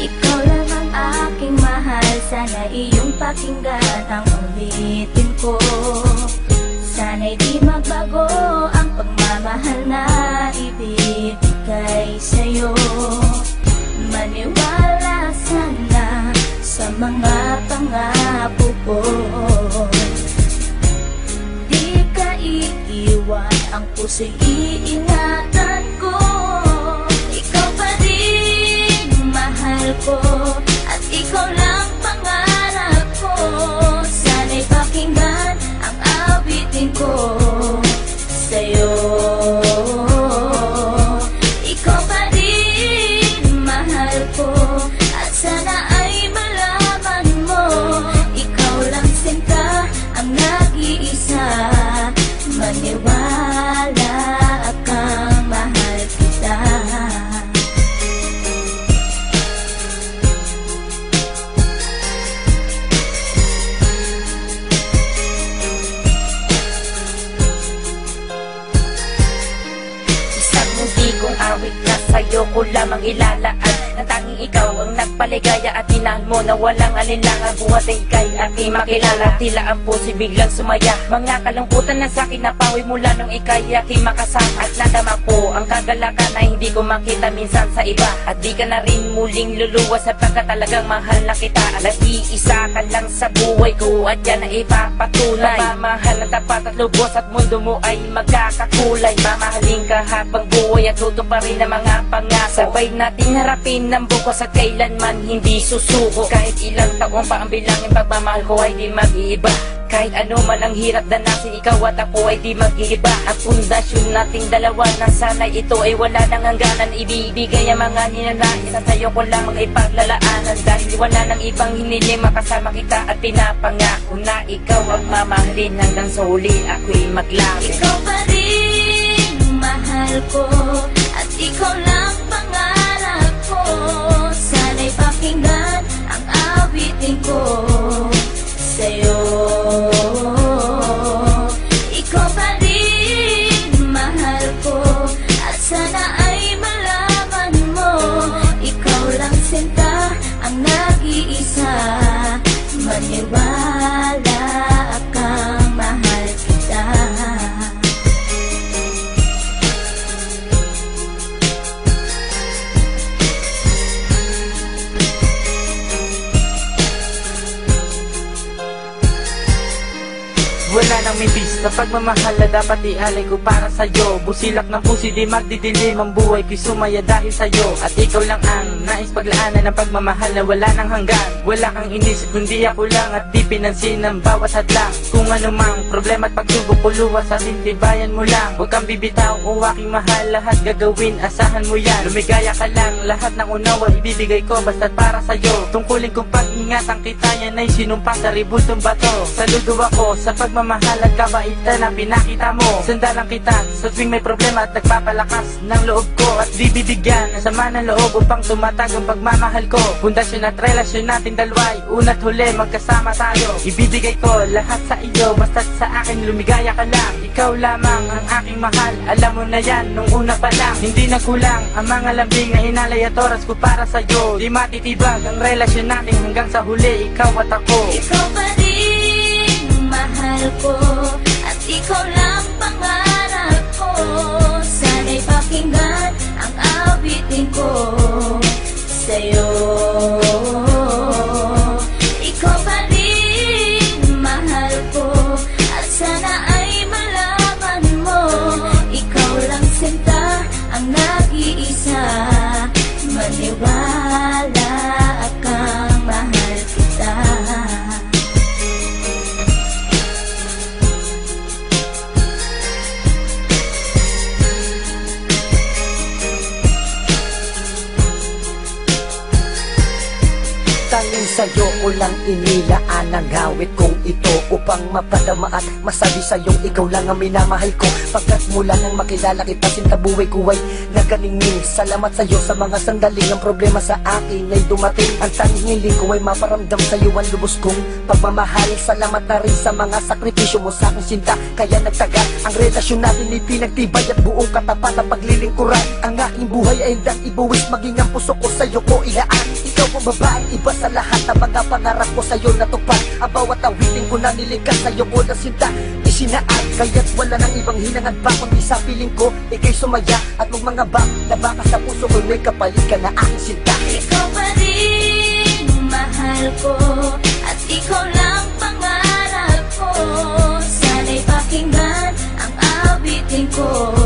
Ikaw lang ang aking mahal, sana iyong pakinggan ang ulitin ko. Sana'y di magbago ang pagmamahal na ibibigay sa'yo. Maniwala sana sa mga pangako ko. Di ka iiwan, ang puso'y iingatan ko. Ikaw pa rin mahal ko, at ikaw lang pangarap ko. Sana'y pakinggan ang awitin ko sa'yo. Ikaw pa rin mahal ko, at sana ay malaman mo, ikaw lang sinta ang nag-iisa. Maniwala kang mahal kita. Isang hindi kong awit na sa'yo ko lamang ilalaan, na tanging ikaw ang nagpaligaya at tinahal mo na walang alinlangan. Buhat ay ika'y aking makilala, tila ang puso'y biglang sumaya. Mga kalungkutan na sa'kin napawi mula nung ika'y aking makasama, at nadama ko ang kagalakan na hindi ko makita minsan sa iba. At di ka na rin muling luluwas sapagkat talagang mahal na kita. Nag-iisa ka lang sa buhay ko, at yan ay ipapatunay. Mamahal na tapat at lubos, at mundo mo ay magkakakulay. Mamahalin ka habang buhay at tutuparin ang mga pangako. Sabay natin harapin ng bukas at kailanman hindi susuko. Kahit ilang taon pa ang bilangin, pagmamahal ko ay di mag-iiba. Kahit ano man ang hirap danasin, ikaw at ako ay di mag-iiba. Ang pundasyon nating dalawa na sana ito ay wala nang hangganan. Ibibigay ang mga ninanais at sa'yo ko lamang ipaglalaanan. Dahil wala nang ibang hiniling, makasama kita at pinapangako na ikaw ang mamahalin hanggang sa huli ako'y maglapit. Ikaw pa rin mahal ko, at ikaw lang pangarap ko. Sana'y pakinggan ang awitin ko sa'yo. Ikaw pa rin mahal ko, at sana ay malaman mo, ikaw lang sinta ang nag-iisa. Maniwala kang mahal kita. Wala nang mibis na pagmamahal na dapat ialay ko para sa'yo. Busilak ng puso di magdidilim, ang buhay ko'y sumaya dahil sa'yo. At ikaw lang ang nais paglaanan ng pagmamahal na wala nang hanggan. Wala kang inisip kundi ako lang, at di pinansin ang bawat hadlang. Kung anumang problema at pagsubok ko luwas, at intibayan mo lang. Huwag kang bibitaw o aking mahal, lahat gagawin, asahan mo yan. Lumigaya ka lang, lahat ng unawa ibibigay ko basta't para sa'yo. Tungkulin kong pag-ingatan kita, yan ay sinumpa sa ribultong bato. Saludo ako sa pagmamahal at kabaitan na pinakita mo. Sandalang kita sa tuwing may problema at nagpapalakas ng loob ko. At di bibigyan ng sama ng loob upang tumatag ang pagmamahal ko. Pundasyon at relasyon nating dalawa'y una't huli magkasama tayo. Ibibigay ko lahat sa iyo, basta't sa akin lumigaya ka lang. Ikaw lamang ang aking mahal, alam mo na yan nung una pa lang. Hindi na kulang ang mga lambing na inalay at oras ko para sa'yo. Di matitibag ang relasyon natin hanggang sa huli, ikaw at ako. Ikaw pa rin mahal ko, at ikaw lang pangarap ko. Sana'y pakinggan ang awitin ko sa'yo. Ikaw pa rin mahal ko, at sana ay malaman mo, ikaw lang sinta ang nag-iisa. Maniwala kang mahal kita. Tanging sa'yo ko lang inilaan ang awit kong ito, upang mapadama at masabi sa'yong ikaw lang ang minamahal ko. Pagkat mula nang makilala kita, sinta buhay ko ay naganingning. Salamat sa'yo sa mga sandaling ang problema sa akin ay dumating. Ang tanging hiling ko ay maparamdam sa'yo ang lubos kong pagmamahal. Salamat na rin sa mga sakripisyo mo sa aking sinta, kaya nagtagal ang relasyon natin ay pinagtibay at buong katapat ang paglilingkuran. Ang aking buhay ay hindang ibuwis, maging ang puso ko sa'yo ko ilaan. ikaw ang babaeng iba sa lahat ng mga pangarap ko sa'yo natupad. Ang bawat awitin ko na nilikas sa'yo ko na sinta isinaan, kaya't wala nang ibang hinangad pa kundi sa piling ko, ika'y sumaya at magmangaba na baka sa puso ko may kapalit ka na aking sinta. Ikaw pa rin mahal ko at ikaw lang pangarap ko. Sana'y pakinggan ang awitin ko.